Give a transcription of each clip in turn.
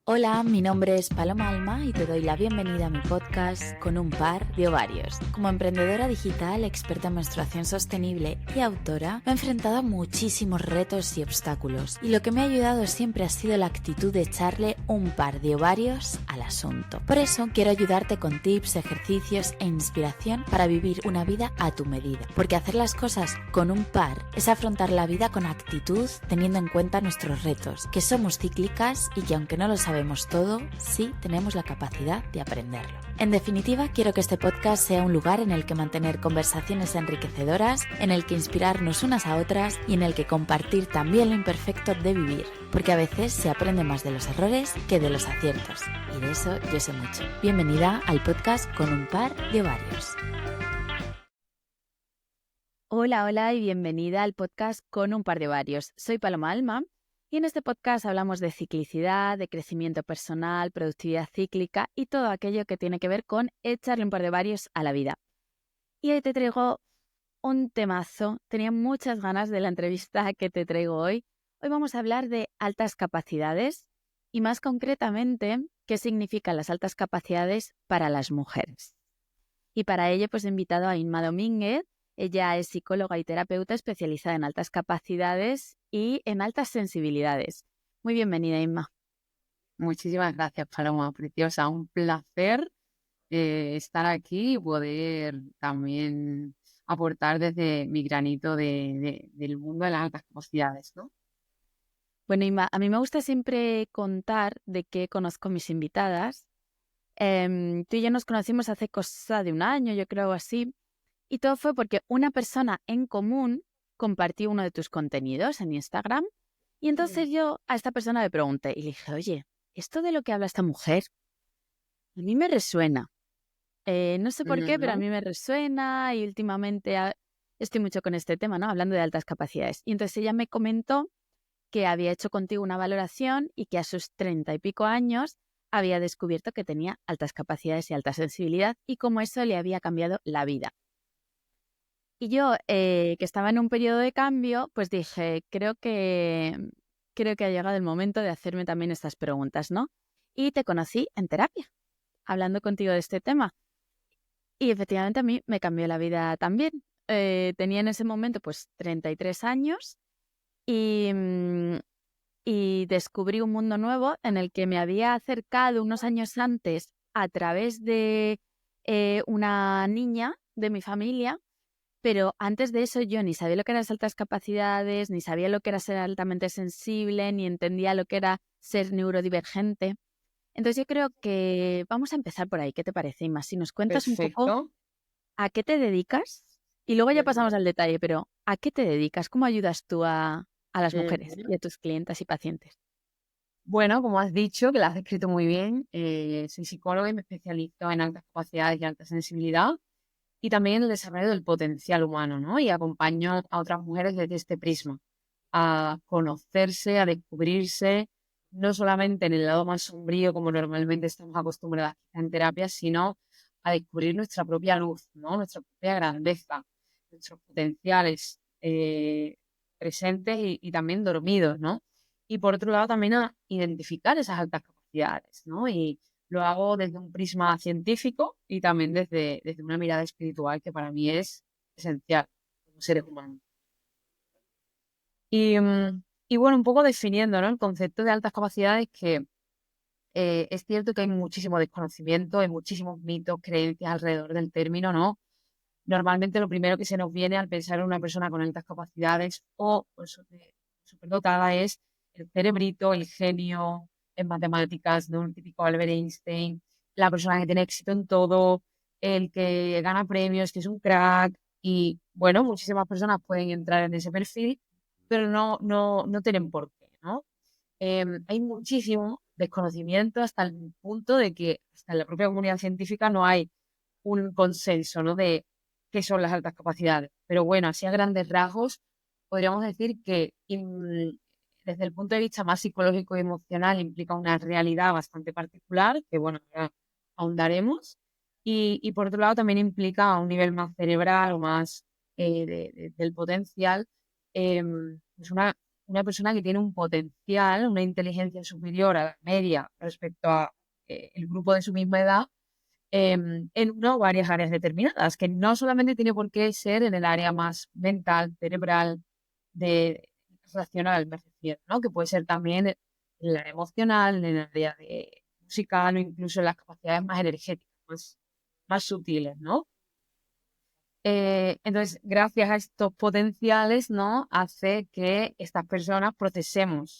Hola, mi nombre es Paloma Alma y te doy la bienvenida a mi podcast Con un par de ovarios. Como emprendedora digital, experta en menstruación sostenible y autora, me he enfrentado a muchísimos retos y obstáculos, y lo que me ha ayudado siempre ha sido la actitud de echarle un par de ovarios al asunto. Por eso quiero ayudarte con tips, ejercicios e inspiración para vivir una vida a tu medida, porque hacer las cosas con un par es afrontar la vida con actitud, teniendo en cuenta nuestros retos, que somos cíclicas y que aunque no lo sabemos todo, sí tenemos la capacidad de aprenderlo. En definitiva, quiero que este podcast sea un lugar en el que mantener conversaciones enriquecedoras, en el que inspirarnos unas a otras y en el que compartir también lo imperfecto de vivir, porque a veces se aprende más de los errores que de los aciertos, y de eso yo sé mucho. Bienvenida al podcast Con un par de ovarios. Hola y bienvenida al podcast Con un par de ovarios. Soy Paloma Alma. Y en este podcast hablamos de ciclicidad, de crecimiento personal, productividad cíclica y todo aquello que tiene que ver con echarle un par de ovarios a la vida. Y hoy te traigo un temazo. Tenía muchas ganas de la entrevista que te traigo hoy. Hoy vamos a hablar de altas capacidades y más concretamente qué significan las altas capacidades para las mujeres. Y para ello pues he invitado a Inma Domínguez. Ella es psicóloga y terapeuta especializada en altas capacidades y en altas sensibilidades. Muy bienvenida, Inma. Muchísimas gracias, Paloma, preciosa. Un placer estar aquí y poder también aportar desde mi granito del mundo de las altas capacidades, ¿no? Bueno, Inma, a mí me gusta siempre contar de qué conozco a mis invitadas. Tú y yo nos conocimos hace cosa de un año, yo creo así, y todo fue porque una persona en común compartió uno de tus contenidos en Instagram. Y entonces yo a esta persona le pregunté y le dije, oye, esto de lo que habla esta mujer, a mí me resuena. No sé por qué, pero a Ujú. mí me resuena y últimamente estoy mucho con este tema, ¿no? Hablando de altas capacidades. Y entonces ella me comentó que había hecho contigo una valoración y que a sus 30 y pico años había descubierto que tenía altas capacidades y alta sensibilidad y cómo eso le había cambiado la vida. Y yo, que estaba en un periodo de cambio, pues dije, creo que ha llegado el momento de hacerme también estas preguntas, ¿no? Y te conocí en terapia, hablando contigo de este tema. Y efectivamente a mí me cambió la vida también. Tenía en ese momento pues 33 años y, y descubrí un mundo nuevo en el que me había acercado unos años antes a través de una niña de mi familia. Pero antes de eso yo ni sabía lo que eran las altas capacidades, ni sabía lo que era ser altamente sensible, ni entendía lo que era ser neurodivergente. Entonces yo creo que vamos a empezar por ahí. ¿Qué te parece, Inma? Si nos cuentas un poco Perfecto. a qué te dedicas y luego ya pasamos Ujú. al detalle, pero ¿a qué te dedicas? ¿Cómo ayudas tú a las mujeres Ujú. y a tus clientas y pacientes? Bueno, como has dicho, que lo has descrito muy bien, soy psicóloga y me especializo en altas capacidades y alta sensibilidad y también en el desarrollo del potencial humano, ¿no? Y acompaño a otras mujeres desde este prisma, a conocerse, a descubrirse, no solamente en el lado más sombrío, como normalmente estamos acostumbradas en terapia, sino a descubrir nuestra propia luz, ¿no? Nuestra propia grandeza, nuestros potenciales presentes y también dormidos, ¿no? Y por otro lado también a identificar esas altas capacidades, ¿no? Y lo hago desde un prisma científico y también desde una mirada espiritual que para mí es esencial como seres humanos. Y bueno, un poco definiendo, ¿no? El concepto de altas capacidades que es cierto que hay muchísimo desconocimiento, hay muchísimos mitos, creencias alrededor del término, ¿no? Normalmente lo primero que se nos viene al pensar en una persona con altas capacidades o pues, superdotada es el cerebrito, el genio en matemáticas, ¿no? El típico Albert Einstein, la persona que tiene éxito en todo, el que gana premios, que es un crack. Y bueno, muchísimas personas pueden entrar en ese perfil, pero no tienen por qué, ¿no? Hay muchísimo desconocimiento hasta el punto de que hasta en la propia comunidad científica no hay un consenso, ¿no? De qué son las altas capacidades. Pero bueno, así a grandes rasgos, podríamos decir que desde el punto de vista más psicológico y emocional implica una realidad bastante particular, que bueno, ahora ahondaremos. Y por otro lado también implica a un nivel más cerebral o más del potencial, pues una una persona que tiene un potencial, una inteligencia superior a la media respecto a el grupo de su misma edad, en una o varias áreas determinadas, que no solamente tiene por qué ser en el área más mental, cerebral, de racional, me refiero, ¿no? Que puede ser también en el área emocional, en el área de musical o incluso en las capacidades más energéticas, más sutiles, ¿no? Entonces, gracias a estos potenciales, ¿no? Hace que estas personas procesen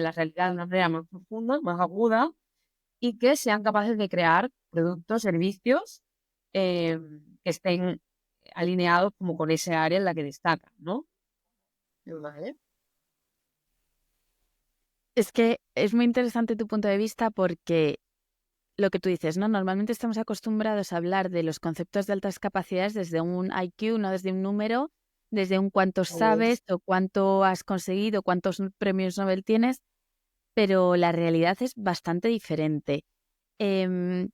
la realidad de una manera más profunda, más aguda, y que sean capaces de crear productos, servicios eh, que estén alineados como con ese área en la que destacan, ¿no? Vale. Es que es muy interesante tu punto de vista porque lo que tú dices, ¿no? Normalmente estamos acostumbrados a hablar de los conceptos de altas capacidades desde un IQ, no desde un número, desde un cuánto sabes o cuánto has conseguido, cuántos premios Nobel tienes, pero la realidad es bastante diferente. Em,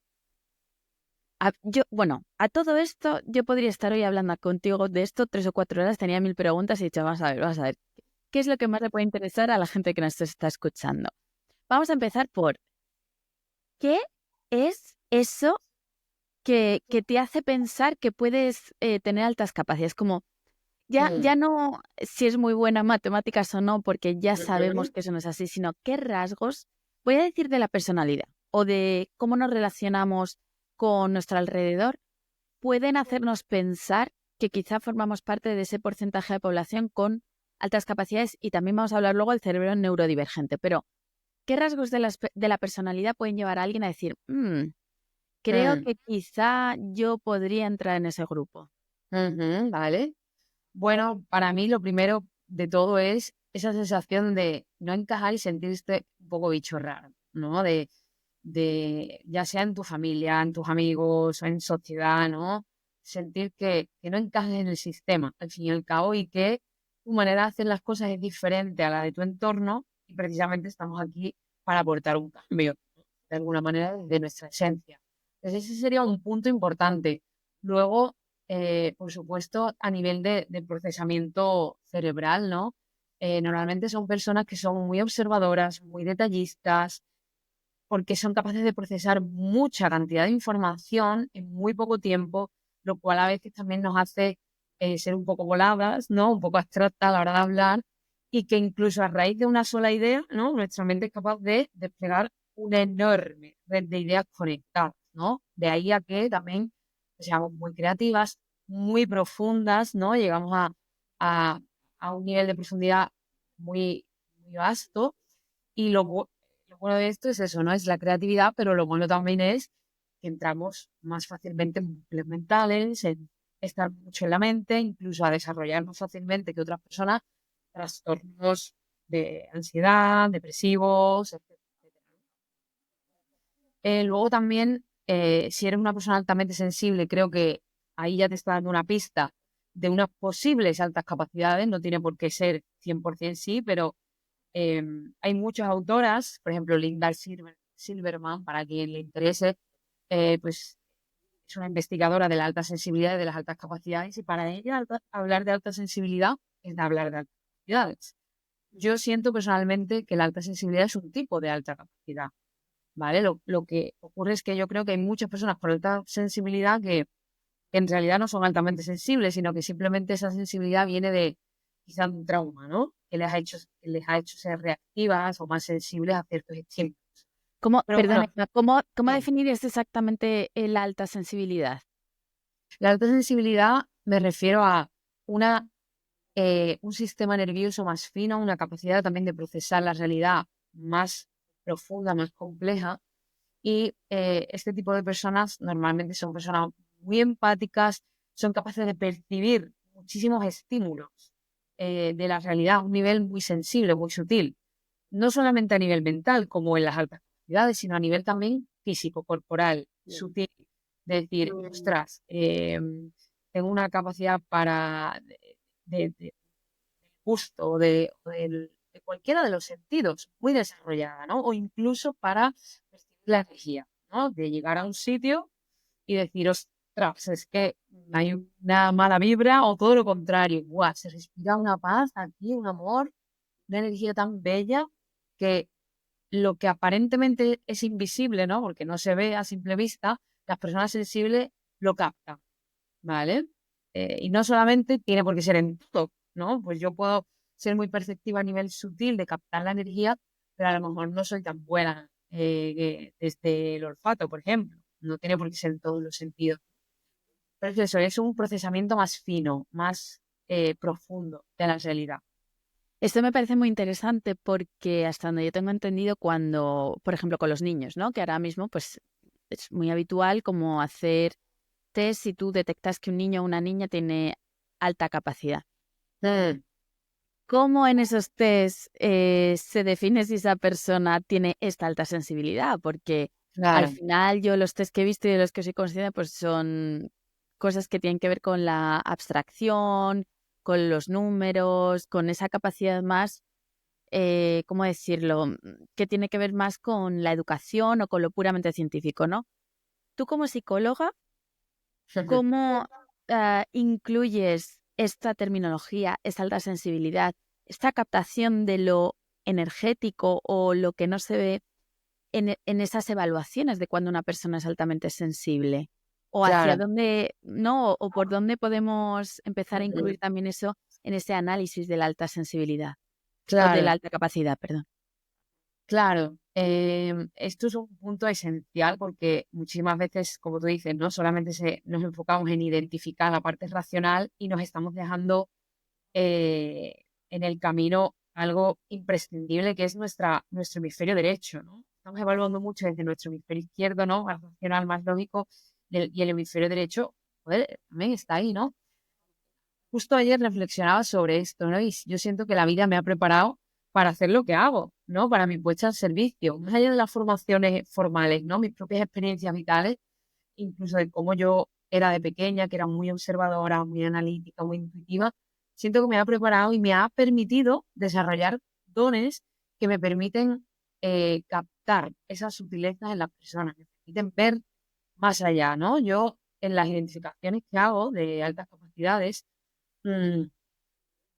bueno, a todo esto yo podría estar hoy hablando contigo de esto 3 o 4 horas, tenía 1000 preguntas y he dicho, vamos a ver, ¿qué es lo que más le puede interesar a la gente que nos está escuchando? Vamos a empezar por, ¿qué es eso que te hace pensar que puedes tener altas capacidades? Como ya no si es muy buena en matemáticas o no, porque ya sabemos que eso no es así, sino qué rasgos, voy a decir de la personalidad o de cómo nos relacionamos con nuestro alrededor, pueden hacernos pensar que quizá formamos parte de ese porcentaje de población con altas capacidades y también vamos a hablar luego del cerebro neurodivergente. Pero, ¿qué rasgos de la personalidad pueden llevar a alguien a decir, creo que quizá yo podría entrar en ese grupo? Vale. Bueno, para mí lo primero de todo es esa sensación de no encajar y sentirte un poco bicho raro, ¿no? De ya sea en tu familia, en tus amigos o en sociedad, ¿no? Sentir que no encajas en el sistema, al fin y al cabo, y que tu manera de hacer las cosas es diferente a la de tu entorno y precisamente estamos aquí para aportar un cambio, ¿no? De alguna manera, de nuestra esencia. Entonces, ese sería un punto importante. Luego, por supuesto, a nivel de procesamiento cerebral, ¿no? Normalmente son personas que son muy observadoras, muy detallistas, porque son capaces de procesar mucha cantidad de información en muy poco tiempo, lo cual a veces también nos hace ser un poco voladas, ¿no? Un poco abstracta a la hora de hablar, y que incluso a raíz de una sola idea, ¿no? Nuestra mente es capaz de desplegar una enorme red de ideas conectadas, ¿no? De ahí a que también seamos muy creativas, muy profundas, ¿no? Llegamos a, a un nivel de profundidad muy, muy vasto. Y lo bueno de esto es eso, ¿no? Es la creatividad, pero lo bueno también es que entramos más fácilmente en bucles mentales, en estar mucho en la mente, incluso a desarrollarnos fácilmente que otras personas trastornos de ansiedad, depresivos, etcétera. Luego también, si eres una persona altamente sensible, creo que ahí ya te está dando una pista de unas posibles altas capacidades, no tiene por qué ser 100% sí, pero hay muchas autoras, por ejemplo, Silverman, para quien le interese, pues es una investigadora de la alta sensibilidad y de las altas capacidades, y para ella hablar de alta sensibilidad es de hablar de altas capacidades. Yo siento personalmente que la alta sensibilidad es un tipo de alta capacidad, ¿vale? Lo que ocurre es que yo creo que hay muchas personas con alta sensibilidad que en realidad no son altamente sensibles, sino que simplemente esa sensibilidad viene de quizás un trauma, ¿no? Que les ha hecho ser reactivas o más sensibles a ciertos estímulos. Pero Perdona, bueno, Emma, ¿cómo bien, definirías exactamente la alta sensibilidad? la alta sensibilidad me refiero a una, un sistema nervioso más fino, una capacidad también de procesar la realidad más profunda, más compleja. Y este tipo de personas normalmente son personas muy empáticas, son capaces de percibir muchísimos estímulos de la realidad a un nivel muy sensible, muy sutil. No solamente a nivel mental, como en las altas capacidades, sino a nivel también físico, corporal, sutil. De decir, ostras, tengo una capacidad para de gusto de cualquiera de los sentidos muy desarrollada, ¿no? O incluso para percibir la energía, ¿no? De llegar a un sitio y decir, ostras, es que hay una mala vibra o todo lo contrario, ¡guau! Se respira una paz aquí, un amor una energía tan bella que lo que aparentemente es invisible, ¿no? Porque no se ve a simple vista, las personas sensibles lo captan, ¿vale? Y no solamente tiene por qué ser en todo, ¿no? Pues yo puedo ser muy perceptiva a nivel sutil de captar la energía, pero a lo mejor no soy tan buena desde el olfato, por ejemplo. No tiene por qué ser en todos los sentidos. Pero es eso, es un procesamiento más fino, más profundo de la realidad. Esto me parece muy interesante porque hasta donde yo tengo entendido cuando, por ejemplo, con los niños, ¿no? Que ahora mismo pues es muy habitual como hacer test si tú detectas que un niño o una niña tiene alta capacidad. Mm, ¿Cómo en esos test se define si esa persona tiene esta alta sensibilidad? Porque al claro, final yo los test que he visto y de los que soy consciente pues son cosas que tienen que ver con la abstracción, con los números, con esa capacidad más, ¿cómo decirlo? Que tiene que ver más con la educación o con lo puramente científico, ¿no? Tú como psicóloga, ¿cómo incluyes esta terminología, esta alta sensibilidad, esta captación de lo energético o lo que no se ve en esas evaluaciones de cuando una persona es altamente sensible? ¿O hacia claro. dónde, no? ¿O por dónde podemos empezar a Ujú, incluir también eso en ese análisis de la alta sensibilidad o de la claro. alta capacidad, perdón? Claro, esto es un punto esencial porque muchísimas veces, como tú dices, no solamente nos enfocamos en identificar la parte racional y nos estamos dejando en el camino algo imprescindible que es nuestro hemisferio derecho, ¿no? Estamos evaluando mucho desde nuestro hemisferio izquierdo, ¿no? Más racional, más lógico, y el hemisferio derecho, joder, también está ahí, ¿no? Justo ayer reflexionaba sobre esto, ¿no? Y yo siento que la vida me ha preparado para hacer lo que hago, ¿no? Para mi puesta al servicio, más allá de las formaciones formales, ¿no? Mis propias experiencias vitales, incluso de cómo yo era de pequeña, que era muy observadora, muy analítica, muy intuitiva, siento que me ha preparado y me ha permitido desarrollar dones que me permiten captar esas sutilezas en las personas, me permiten ver más allá, ¿no? Yo en las identificaciones que hago de altas capacidades, mm,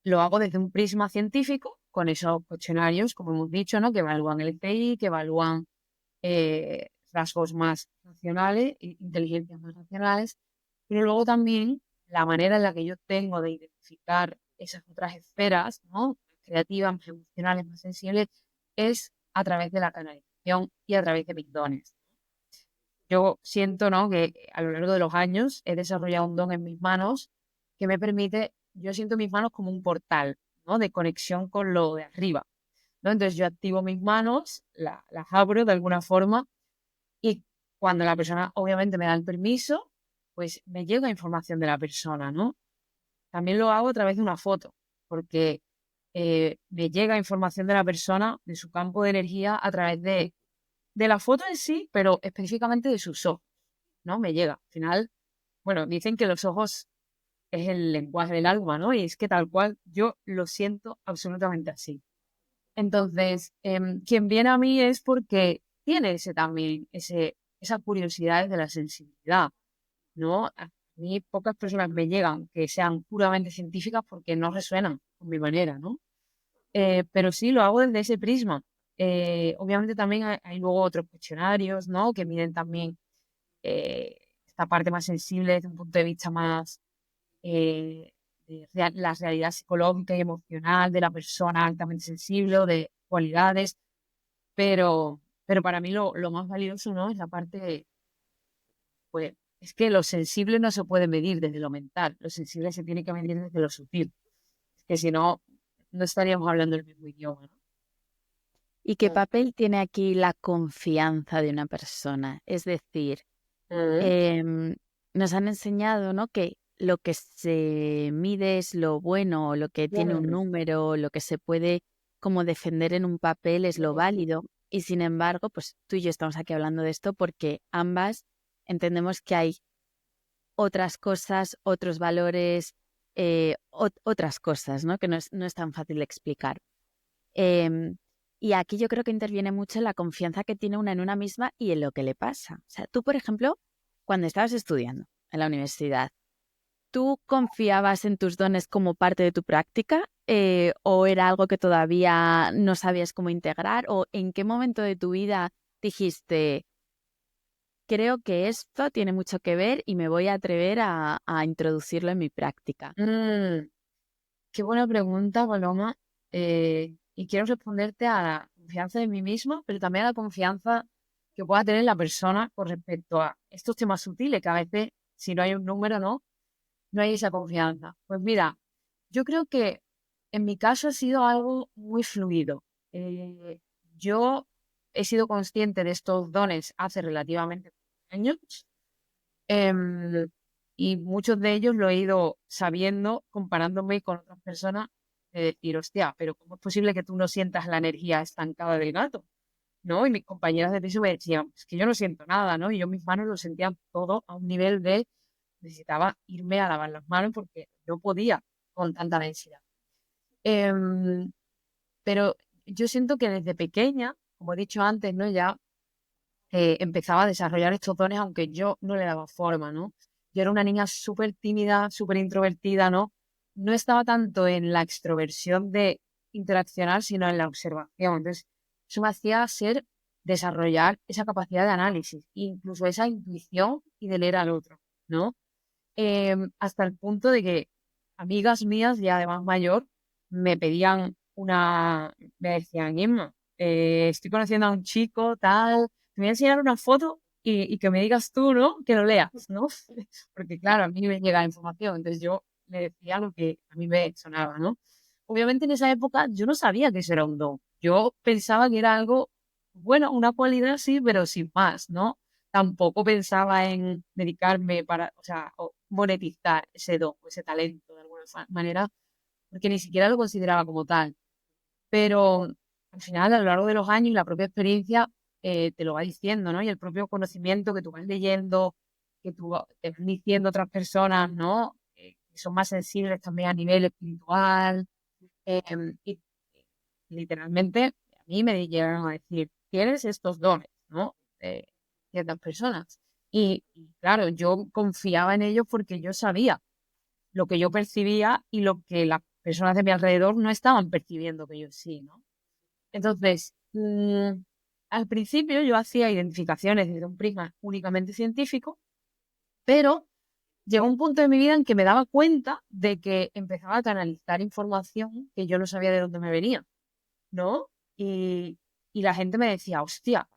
lo hago desde un prisma científico, con esos cuestionarios, como hemos dicho, ¿no? Que evalúan el PI, que evalúan rasgos más racionales, inteligencias más racionales, pero luego también la manera en la que yo tengo de identificar esas otras esferas, ¿no? Más creativas, más emocionales, más sensibles, es a través de la canalización y a través de mis dones. Yo siento, ¿no? Que a lo largo de los años he desarrollado un don en mis manos que me permite, yo siento mis manos como un portal, ¿no? De conexión con lo de arriba, ¿no? Entonces yo activo mis manos, las abro de alguna forma y cuando la persona obviamente me da el permiso, pues me llega información de la persona, ¿no? También lo hago a través de una foto, porque me llega información de la persona, de su campo de energía, a través de la foto en sí, pero específicamente de sus ojos, ¿no? Me llega. Al final, bueno, dicen que los ojos es el lenguaje del alma, ¿no? Y es que tal cual yo lo siento absolutamente así. Entonces, quien viene a mí es porque tiene ese también, esa curiosidad de la sensibilidad, ¿no? A mí pocas personas me llegan que sean puramente científicas porque no resuenan con mi manera, ¿no? Pero sí lo hago desde ese prisma. Obviamente también hay luego otros cuestionarios, ¿no? Que miden también esta parte más sensible desde un punto de vista más la realidad psicológica y emocional de la persona altamente sensible o de cualidades, pero para mí lo más valioso, ¿no? Es la parte, pues, es que lo sensible no se puede medir desde lo mental, lo sensible se tiene que medir desde lo sutil, es que si no, no estaríamos hablando el mismo idioma, ¿no? ¿Y qué papel tiene aquí la confianza de una persona? Es decir, Ujú. em, nos han enseñado, ¿no? Que lo que se mide es lo bueno, o lo que tiene un número, lo que se puede como defender en un papel es lo válido. Y sin embargo, pues tú y yo estamos aquí hablando de esto porque ambas entendemos que hay otras cosas, otros valores, otras cosas, ¿no? Que no es tan fácil de explicar. Em, y aquí yo creo que interviene mucho la confianza que tiene una en una misma y en lo que le pasa. O sea, tú, por ejemplo, cuando estabas estudiando en la universidad, ¿tú confiabas en tus dones como parte de tu práctica? ¿O era algo que todavía no sabías cómo integrar? ¿O en qué momento de tu vida dijiste, creo que esto tiene mucho que ver y me voy a atrever a introducirlo en mi práctica? Mm, qué buena pregunta, Paloma. Y quiero responderte a la confianza en mí misma, pero también a la confianza que pueda tener la persona con respecto a estos temas sutiles, que a veces, si no hay un número, no hay esa confianza. Pues mira, yo creo que en mi caso ha sido algo muy fluido. Yo he sido consciente de estos dones hace relativamente pocos años. em, y muchos de ellos lo he ido sabiendo comparándome con otras personas de decir, hostia, pero ¿cómo es posible que tú no sientas la energía estancada del gato? ¿No? Y mis compañeras de piso me decían, es que yo no siento nada, ¿no? Y yo mis manos lo sentían todo a un nivel de necesitaba irme a lavar las manos porque no podía con tanta densidad. Em, pero yo siento que desde pequeña, como he dicho antes, ¿no? Ya empezaba a desarrollar estos dones, aunque yo no le daba forma, ¿no? Yo era una niña súper tímida, súper introvertida, ¿no? No estaba tanto en la extroversión de interaccionar, sino en la observación. Entonces, eso me hacía desarrollar esa capacidad de análisis, incluso esa intuición y de leer al otro, ¿no? Hasta el punto de que amigas mías, ya de más mayor, me pedían me decían, Inma, estoy conociendo a un chico, tal, te voy a enseñar una foto y que me digas tú, ¿no? Que lo leas, ¿no? Porque claro, a mí me llega la información, entonces yo le decía lo que a mí me sonaba, ¿no? Obviamente en esa época yo no sabía que eso era un don. Yo pensaba que era algo, bueno, una cualidad sí, pero sin más, ¿no? Tampoco pensaba en dedicarme o sea, o monetizar ese don, ese talento de alguna manera, porque ni siquiera lo consideraba como tal. Pero al final, a lo largo de los años, la propia experiencia te lo va diciendo, ¿no? Y el propio conocimiento que tú vas leyendo, que te van diciendo otras personas, ¿no? Que son más sensibles también a nivel espiritual. Y literalmente a mí me llegaron a decir, tienes estos dones, ¿no? Ciertas personas. Y claro, yo confiaba en ellos porque yo sabía lo que yo percibía y lo que las personas de mi alrededor no estaban percibiendo que yo sí, ¿no? Entonces, al principio yo hacía identificaciones desde un prisma únicamente científico, pero llegó un punto de mi vida en que me daba cuenta de que empezaba a canalizar información que yo no sabía de dónde me venía, ¿no? Y la gente me decía, hostia,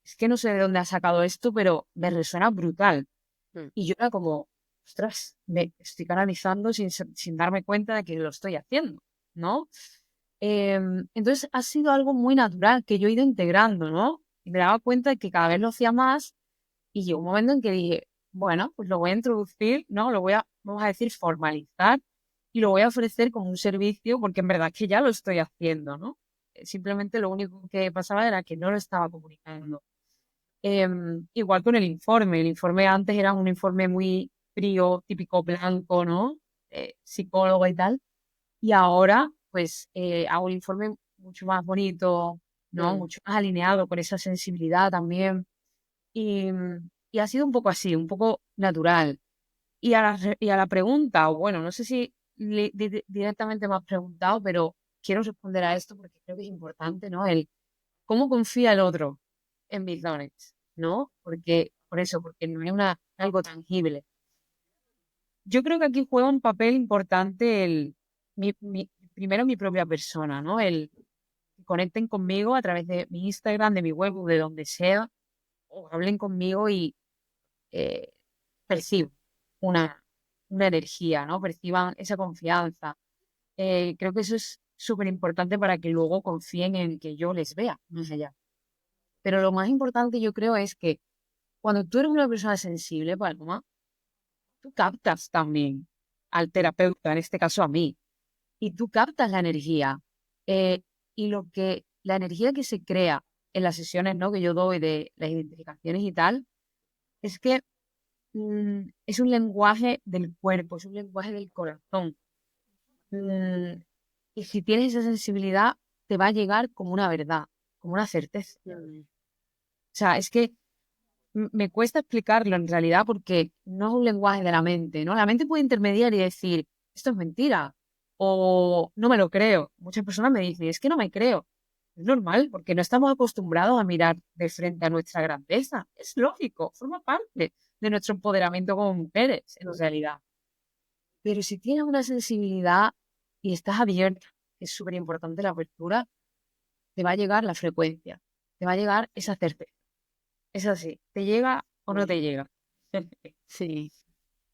es que no sé de dónde has sacado esto, pero me resuena brutal. Mm. Y yo era como, ostras, me estoy canalizando sin darme cuenta de que lo estoy haciendo, ¿no? Entonces ha sido algo muy natural que yo he ido integrando, ¿no? Y me daba cuenta de que cada vez lo hacía más y llegó un momento en que dije, bueno, pues lo voy a introducir, ¿no? Vamos a decir, formalizar y lo voy a ofrecer como un servicio porque en verdad es que ya lo estoy haciendo, ¿no? Simplemente lo único que pasaba era que no lo estaba comunicando. Igual con el informe antes era un informe muy frío, típico blanco, ¿no? Psicólogo y tal. Y ahora, pues, hago un informe mucho más bonito, ¿no? Mm. Mucho más alineado con esa sensibilidad también. Y ha sido un poco así, un poco natural. Y a la pregunta, o bueno, no sé si directamente me has preguntado, pero quiero responder a esto porque creo que es importante, ¿no? ¿Cómo confía el otro en mis dones? ¿No? Porque no es algo tangible. Yo creo que aquí juega un papel importante primero mi propia persona, ¿no? El que conecten conmigo a través de mi Instagram, de mi web o de donde sea, o hablen conmigo y eh, perciban una, una energía, ¿no? Perciban esa confianza. Creo que eso es súper importante para que luego confíen en que yo les vea más allá. Pero lo más importante yo creo es que cuando tú eres una persona sensible, Paloma, tú captas también al terapeuta, en este caso a mí, y tú captas la energía. Y la energía que se crea en las sesiones, ¿no? Que yo doy de las identificaciones y tal, es que es un lenguaje del cuerpo, es un lenguaje del corazón. Mm, y si tienes esa sensibilidad, te va a llegar como una verdad, como una certeza. Mm. O sea, es que me cuesta explicarlo en realidad porque no es un lenguaje de la mente, ¿no? La mente puede intermediar y decir, esto es mentira, o no me lo creo. Muchas personas me dicen, es que no me creo. Es normal, porque no estamos acostumbrados a mirar de frente a nuestra grandeza. Es lógico, forma parte de nuestro empoderamiento como mujeres, en realidad. Pero si tienes una sensibilidad y estás abierta, que es súper importante la apertura, te va a llegar la frecuencia, te va a llegar esa certeza. Es así, ¿te llega o no te llega? Sí.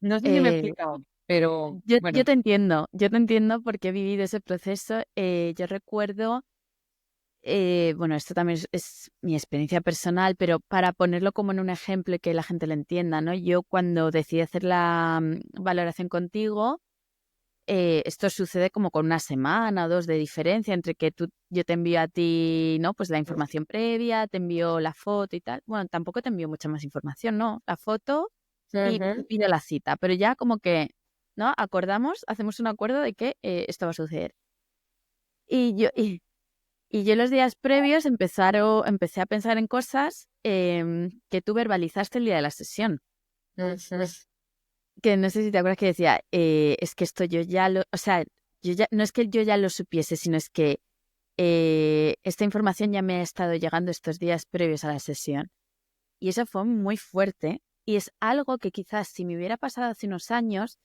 No sé si me he Eh, explicado, pero yo bueno, te entiendo porque he vivido ese proceso. Yo recuerdo, bueno, esto también es mi experiencia personal, pero para ponerlo como en un ejemplo y que la gente lo entienda, ¿no? Yo cuando decidí hacer la valoración contigo, esto sucede como con una semana o dos de diferencia entre que yo te envío a ti, ¿no? Pues la información previa, te envío la foto y tal. Bueno, tampoco te envío mucha más información, ¿no? La foto y ujú, pido la cita, pero ya como que, ¿no? Acordamos, hacemos un acuerdo de que esto va a suceder. Y yo, y yo los días previos empecé a pensar en cosas que tú verbalizaste el día de la sesión. ujú, Que no sé si te acuerdas que decía, es que esto yo ya lo, o sea, no es que yo ya lo supiese, sino es que esta información ya me ha estado llegando estos días previos a la sesión. Y eso fue muy fuerte y es algo que quizás si me hubiera pasado hace unos años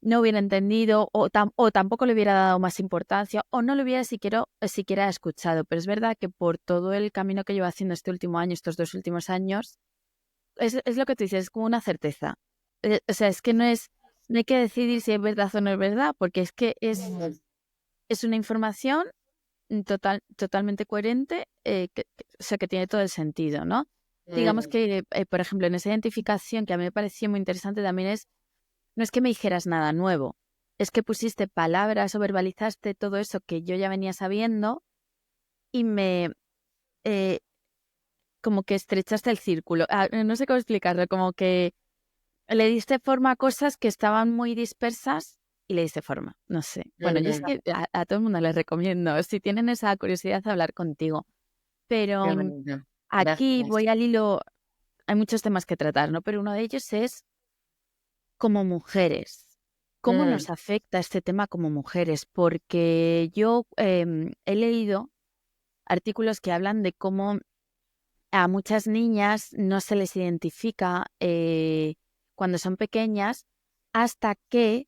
no hubiera entendido o tampoco le hubiera dado más importancia o no lo hubiera siquiera escuchado. Pero es verdad que por todo el camino que llevo haciendo este último año, estos 2 últimos años, es lo que tú dices, es como una certeza. O sea, es que no hay que decidir si es verdad o no es verdad, porque es que es una información totalmente coherente, o sea, que tiene todo el sentido, ¿no? Digamos ujú, que, por ejemplo, en esa identificación que a mí me pareció muy interesante también no es que me dijeras nada nuevo, es que pusiste palabras o verbalizaste todo eso que yo ya venía sabiendo y eh, como que estrechaste el círculo. No sé cómo explicarlo, como que le diste forma a cosas que estaban muy dispersas y le diste forma. No sé. Bueno, yo es ujú. que a todo el mundo les recomiendo, si tienen esa curiosidad, hablar contigo. Pero Qué bonito. aquí Gracias. voy al hilo, hay muchos temas que tratar, ¿no? Pero uno de ellos es como mujeres. ¿Cómo Mm, nos afecta este tema como mujeres? Porque yo he leído artículos que hablan de cómo a muchas niñas no se les identifica cuando son pequeñas hasta que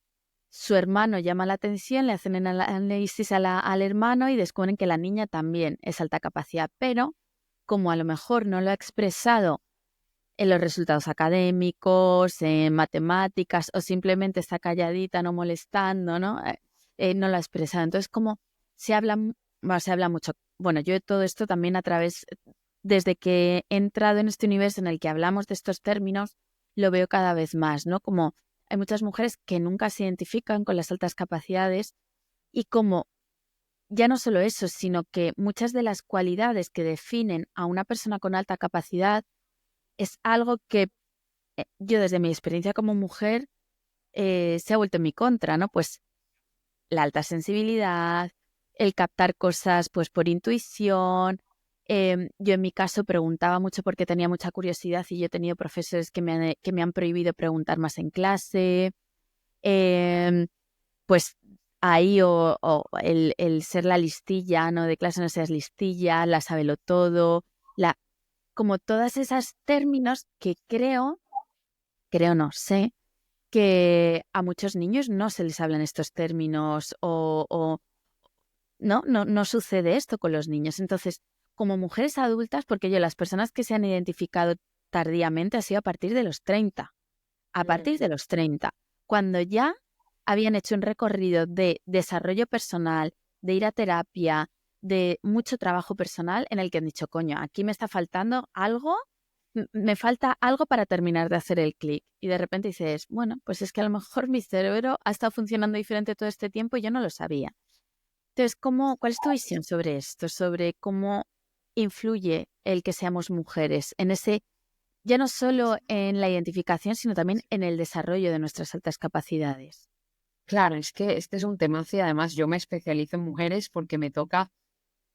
su hermano llama la atención, le hacen el análisis al hermano y descubren que la niña también es alta capacidad, pero como a lo mejor no lo ha expresado en los resultados académicos, en matemáticas o simplemente está calladita, no molestando, ¿no? No lo ha expresado. Entonces, como se habla mucho. Bueno, yo de todo esto también desde que he entrado en este universo en el que hablamos de estos términos, lo veo cada vez más, ¿no? Como hay muchas mujeres que nunca se identifican con las altas capacidades y como ya no solo eso, sino que muchas de las cualidades que definen a una persona con alta capacidad es algo que yo desde mi experiencia como mujer se ha vuelto en mi contra, ¿no? Pues la alta sensibilidad, el captar cosas pues por intuición. Yo en mi caso preguntaba mucho porque tenía mucha curiosidad y yo he tenido profesores que me han prohibido preguntar más en clase. Em, pues ahí o el ser la listilla, ¿no? De clase no seas listilla, la sábelo todo, como todas esas términos que creo no sé, que a muchos niños no se les hablan estos términos o no sucede esto con los niños. Entonces, como mujeres adultas, porque las personas que se han identificado tardíamente ha sido a partir de los 30, a partir de ujú. los 30, cuando ya habían hecho un recorrido de desarrollo personal, de ir a terapia, de mucho trabajo personal en el que han dicho, coño, aquí me está faltando algo, me falta algo para terminar de hacer el clic. Y de repente dices, bueno, pues es que a lo mejor mi cerebro ha estado funcionando diferente todo este tiempo y yo no lo sabía. Entonces, ¿cuál es tu visión sobre esto? Sobre cómo influye el que seamos mujeres en ese, ya no solo en la identificación, sino también en el desarrollo de nuestras altas capacidades. Claro, es que este es un temazo y además yo me especializo en mujeres porque me toca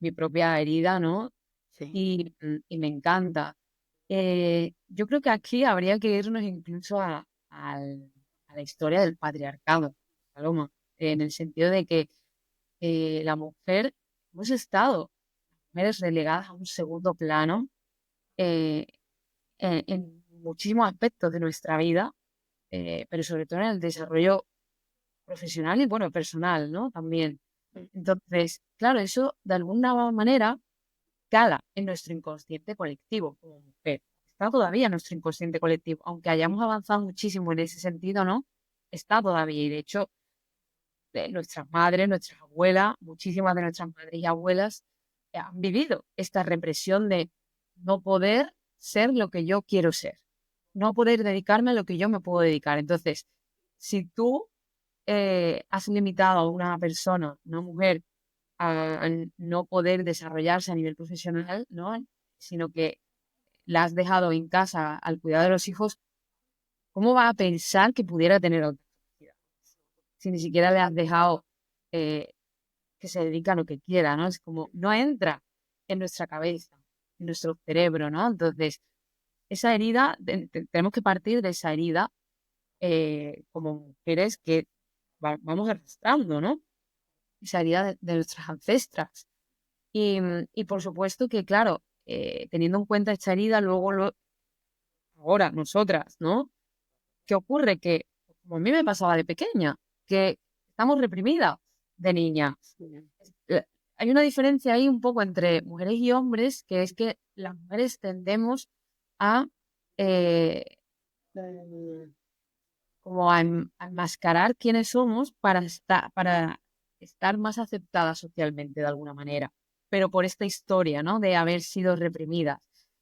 mi propia herida, ¿no? Sí. Y me encanta. Yo creo que aquí habría que irnos incluso a la historia del patriarcado, Paloma, en el sentido de que la mujer, hemos estado mujeres relegadas a un segundo plano eh, en muchísimos aspectos de nuestra vida, pero sobre todo en el desarrollo profesional y, bueno, personal, ¿no? También. Entonces, claro, eso de alguna manera cala en nuestro inconsciente colectivo como mujer. Está todavía en nuestro inconsciente colectivo, aunque hayamos avanzado muchísimo en ese sentido, ¿no? Está todavía. Y de hecho, nuestras madres, nuestras abuelas, muchísimas de nuestras madres y abuelas han vivido esta represión de no poder ser lo que yo quiero ser, no poder dedicarme a lo que yo me puedo dedicar. Entonces, si tú has limitado a una persona, una mujer, a no poder desarrollarse a nivel profesional, ¿no? Sino que la has dejado en casa al cuidado de los hijos, ¿cómo va a pensar que pudiera tener otra capacidad? Si ni siquiera le has dejado eh, que se dedique a lo que quiera, ¿no? Es como, no entra en nuestra cabeza, en nuestro cerebro, ¿no? Entonces, esa herida, tenemos que partir de esa herida como mujeres que vamos arrastrando, ¿no? Esa herida de nuestras ancestras. Y por supuesto que, claro, teniendo en cuenta esta herida, luego, ahora, nosotras, ¿no? ¿Qué ocurre? Que, como a mí me pasaba de pequeña, que estamos reprimidas de niña. Hay una diferencia ahí un poco entre mujeres y hombres, que es que las mujeres tendemos a eh, como a enmascarar quiénes somos para estar más aceptadas socialmente de alguna manera, pero por esta historia, ¿no? De haber sido reprimidas.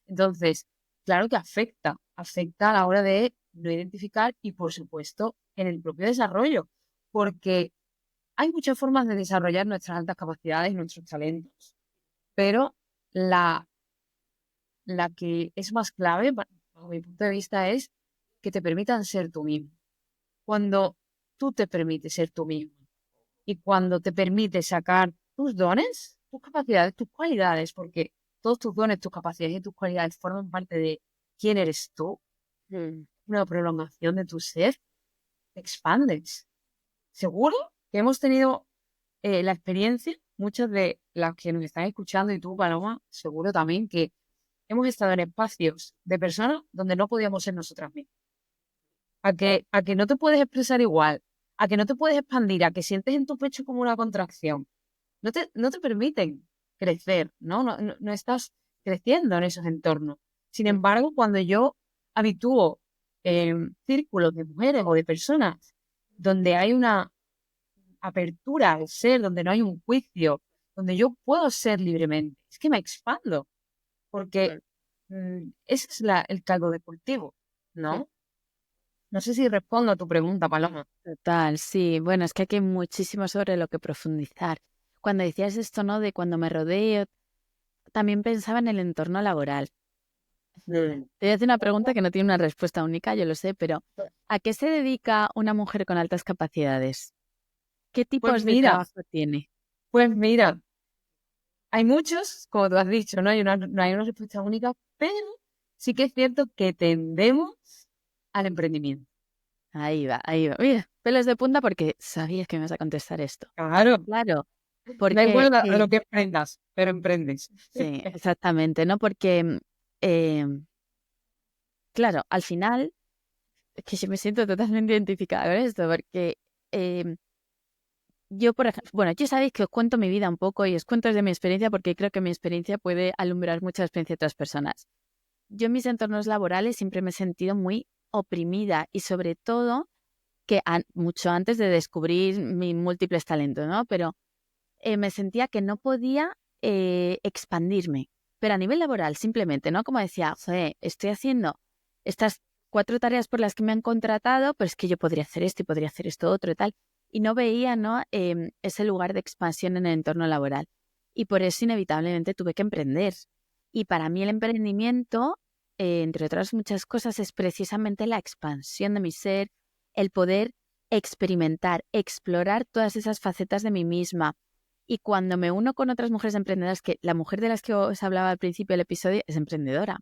Entonces, claro que afecta a la hora de no identificar y, por supuesto, en el propio desarrollo, porque hay muchas formas de desarrollar nuestras altas capacidades y nuestros talentos, pero la que es más clave, bajo mi punto de vista, es que te permitan ser tú mismo. Cuando tú te permites ser tú mismo y cuando te permites sacar tus dones, tus capacidades, tus cualidades, porque todos tus dones, tus capacidades y tus cualidades forman parte de quién eres tú, una prolongación de tu ser, te expandes. Seguro que hemos tenido la experiencia, muchas de las que nos están escuchando y tú, Paloma, seguro también que hemos estado en espacios de personas donde no podíamos ser nosotras mismas. A que no te puedes expresar igual, a que no te puedes expandir, a que sientes en tu pecho como una contracción. No te permiten crecer, ¿no? No estás creciendo en esos entornos. Sin embargo, cuando yo habitúo en círculos de mujeres o de personas donde hay una apertura al ser, donde no hay un juicio, donde yo puedo ser libremente, es que me expando, porque ese es el caldo de cultivo, ¿no? No sé si respondo a tu pregunta, Paloma. Total, sí. Bueno, es que aquí hay muchísimo sobre lo que profundizar. Cuando decías esto, ¿no? De cuando me rodeo, también pensaba en el entorno laboral. Te voy a hacer una pregunta que no tiene una respuesta única, yo lo sé, pero ¿a qué se dedica una mujer con altas capacidades? ¿Qué Pues tipos de mira, trabajo tiene? hay muchos, como tú has dicho, no hay una respuesta única, pero sí que es cierto que tendemos al emprendimiento. Ahí va, ahí va. Mira, pelos de punta porque sabías que me ibas a contestar esto. Claro, Claro, da porque igual a lo que emprendas, pero emprendes. sí, exactamente, ¿no? Porque, eh, claro, al final, es que yo me siento totalmente identificada con esto, porque eh, yo, por ejemplo, bueno, ya sabéis que os cuento mi vida un poco y os cuento desde mi experiencia porque creo que mi experiencia puede alumbrar mucha experiencia de otras personas. Yo en mis entornos laborales siempre me he sentido muy oprimida y sobre todo que mucho antes de descubrir mis múltiples talentos, ¿no? Pero me sentía que no podía expandirme, pero a nivel laboral simplemente, ¿no? Como decía, joder, estoy haciendo estas 4 tareas por las que me han contratado, pero es que yo podría hacer esto y podría hacer esto otro y tal, y no veía, ¿no? Ese lugar de expansión en el entorno laboral. Y por eso inevitablemente tuve que emprender. Y para mí el emprendimiento, entre otras muchas cosas, es precisamente la expansión de mi ser, el poder experimentar, explorar todas esas facetas de mí misma. Y cuando me uno con otras mujeres emprendedoras, que la mujer de las que os hablaba al principio del episodio es emprendedora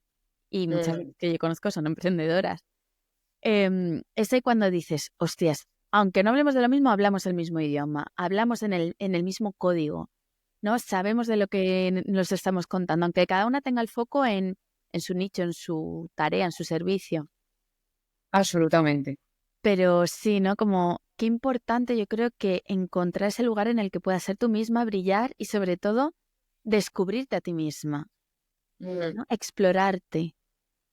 y muchas que yo conozco son emprendedoras. Ese cuando dices, hostias, aunque no hablemos de lo mismo, hablamos el mismo idioma, hablamos en el mismo código, ¿no? Sabemos de lo que nos estamos contando, aunque cada una tenga el foco en su nicho, en su tarea, en su servicio. Absolutamente. Pero sí, ¿no? Como qué importante yo creo que encontrar ese lugar en el que puedas ser tú misma, brillar y sobre todo descubrirte a ti misma, ¿no? Explorarte.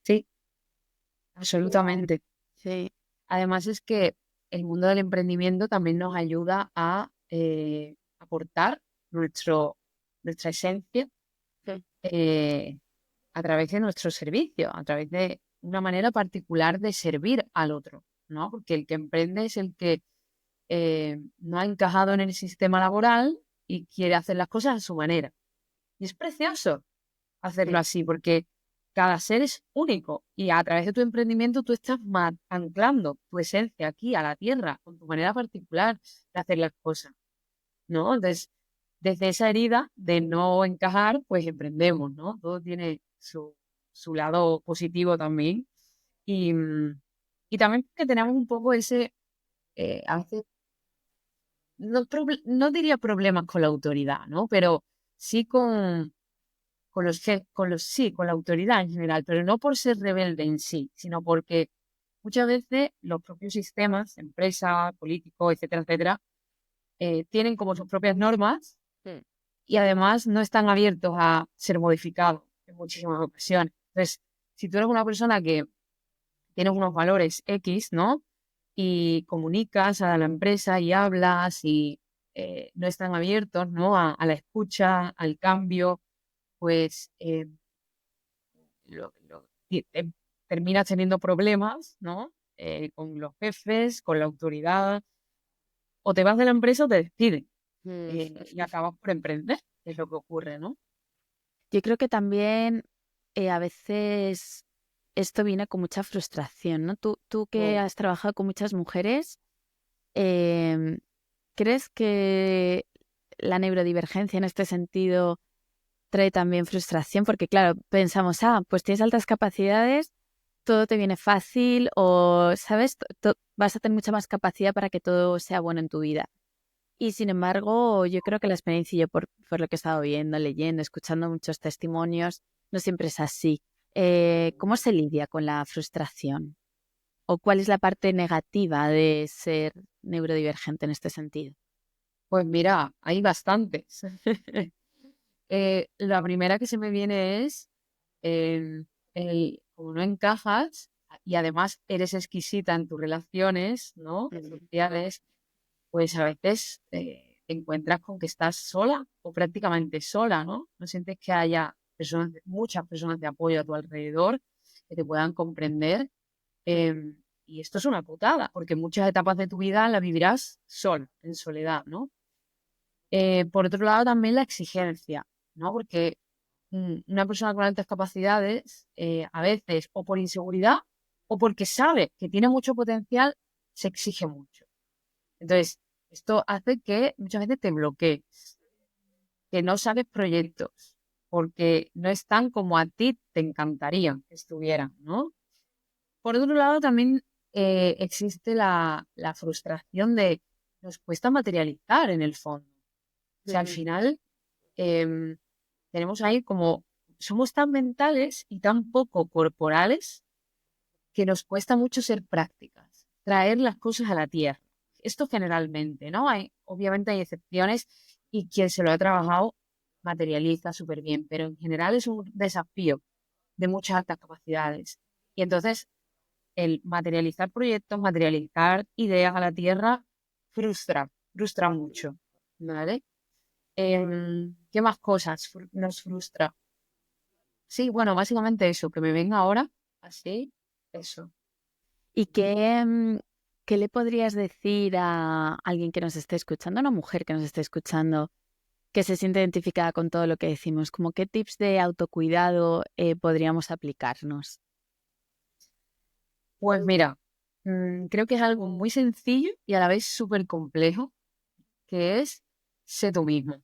Sí, absolutamente. Sí. Además es que el mundo del emprendimiento también nos ayuda a aportar nuestra esencia Sí. A través de nuestro servicio, a través de una manera particular de servir al otro, ¿no? Porque el que emprende es el que no ha encajado en el sistema laboral y quiere hacer las cosas a su manera. Y es precioso hacerlo así, porque cada ser es único y a través de tu emprendimiento tú estás anclando tu esencia aquí a la tierra, con tu manera particular de hacer las cosas, ¿no? Entonces, desde esa herida de no encajar, pues emprendemos, ¿no? Todo tiene su lado positivo también. Y, y también porque tenemos un poco ese, a veces, no diría problemas con la autoridad, ¿no? Pero sí con la autoridad en general, pero no por ser rebelde en sí, sino porque muchas veces los propios sistemas, empresas, políticos, etcétera, etcétera, tienen como sus propias normas y además no están abiertos a ser modificados en muchísimas ocasiones. Entonces, si tú eres una persona que tienes unos valores X, ¿no? Y comunicas a la empresa y hablas y no están abiertos, ¿no? A la escucha, al cambio, pues terminas teniendo problemas, ¿no? Con los jefes, con la autoridad, o te vas de la empresa o te despiden y acabas por emprender, que es lo que ocurre, ¿no? Yo creo que también a veces esto viene con mucha frustración, ¿no? Tú que has trabajado con muchas mujeres, em, ¿crees que la neurodivergencia en este sentido trae también frustración? Porque claro, pensamos, pues tienes altas capacidades, todo te viene fácil o, ¿sabes? Vas a tener mucha más capacidad para que todo sea bueno en tu vida. Y sin embargo, yo creo que la experiencia, y yo por lo que he estado viendo, leyendo, escuchando muchos testimonios, no siempre es así. ¿Cómo se lidia con la frustración? ¿O cuál es la parte negativa de ser neurodivergente en este sentido? Pues mira, hay bastantes. La primera que se me viene es como no encajas y además eres exquisita en tus relaciones, ¿no? Sociales, pues a veces te encuentras con que estás sola o prácticamente sola, ¿no? No sientes que haya muchas personas de apoyo a tu alrededor que te puedan comprender. Y esto es una putada, porque muchas etapas de tu vida las vivirás sola, en soledad, ¿no? Por otro lado, también la exigencia, ¿no? Porque una persona con altas capacidades, a veces o por inseguridad o porque sabe que tiene mucho potencial, se exige mucho. Entonces, esto hace que muchas veces te bloquees, que no sabes proyectos, porque no están como a ti te encantaría que estuvieran, ¿no? Por otro lado, también existe la frustración de nos cuesta materializar en el fondo. O sea, al final tenemos ahí como somos tan mentales y tan poco corporales que nos cuesta mucho ser prácticas, traer las cosas a la tierra. Esto generalmente, ¿no? Obviamente hay excepciones y quien se lo ha trabajado materializa súper bien, pero en general es un desafío de muchas altas capacidades. Y entonces el materializar proyectos, materializar ideas a la tierra, frustra mucho, ¿vale? ¿Qué más cosas nos frustra? Sí, bueno, básicamente eso, que me venga ahora, así, eso. ¿Y qué le podrías decir a alguien que nos esté escuchando, a una mujer que nos esté escuchando, que se siente identificada con todo lo que decimos? Como qué tips de autocuidado podríamos aplicarnos. Pues mira, creo que es algo muy sencillo y a la vez súper complejo, que es ser tú mismo.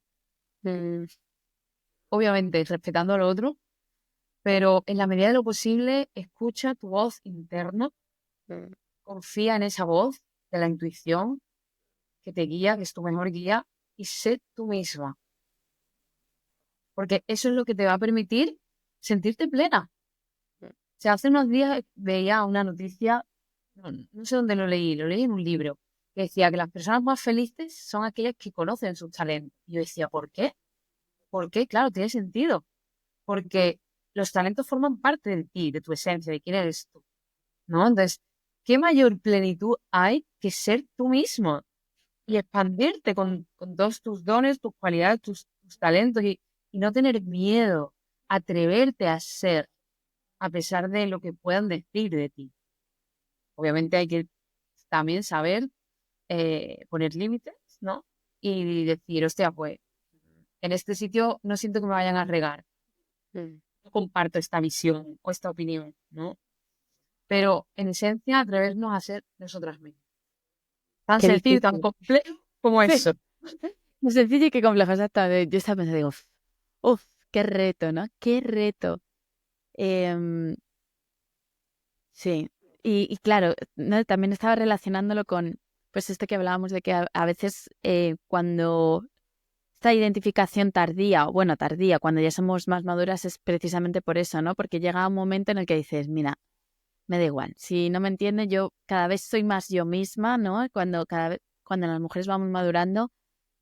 Obviamente respetando al otro, pero en la medida de lo posible, escucha tu voz interna, Mm. confía en esa voz de la intuición que te guía, que es tu mejor guía, y sé tú misma, porque eso es lo que te va a permitir sentirte plena. Mm. O sea, hace unos días veía una noticia, no sé dónde lo leí en un libro, que decía que las personas más felices son aquellas que conocen sus talentos. Y yo decía, ¿por qué? ¿Por qué? Claro, tiene sentido, porque los talentos forman parte de ti, de tu esencia, de quién eres tú, ¿no? Entonces, ¿qué mayor plenitud hay que ser tú mismo y expandirte con todos tus dones, tus cualidades, tus talentos y no tener miedo, atreverte a ser a pesar de lo que puedan decir de ti? Obviamente hay que también saber poner límites, ¿no? Y decir, hostia, pues en este sitio no siento que me vayan a regar, Mm. no comparto esta visión o esta opinión, ¿no? Pero en esencia atrevernos a ser nosotras mismas. Tan Qué sencillo y tan difícil. complejo como Sí. eso. No sencillo y qué complejo, exactamente. Yo estaba pensando, digo, uff, qué reto, ¿no? Qué reto. Em, sí. Y claro, ¿no? También estaba relacionándolo con, pues esto que hablábamos de que a veces cuando esta identificación tardía, o bueno, tardía, cuando ya somos más maduras es precisamente por eso, ¿no? Porque llega un momento en el que dices, mira, me da igual. Si no me entiende, yo cada vez soy más yo misma, ¿no? Cuando las mujeres vamos madurando,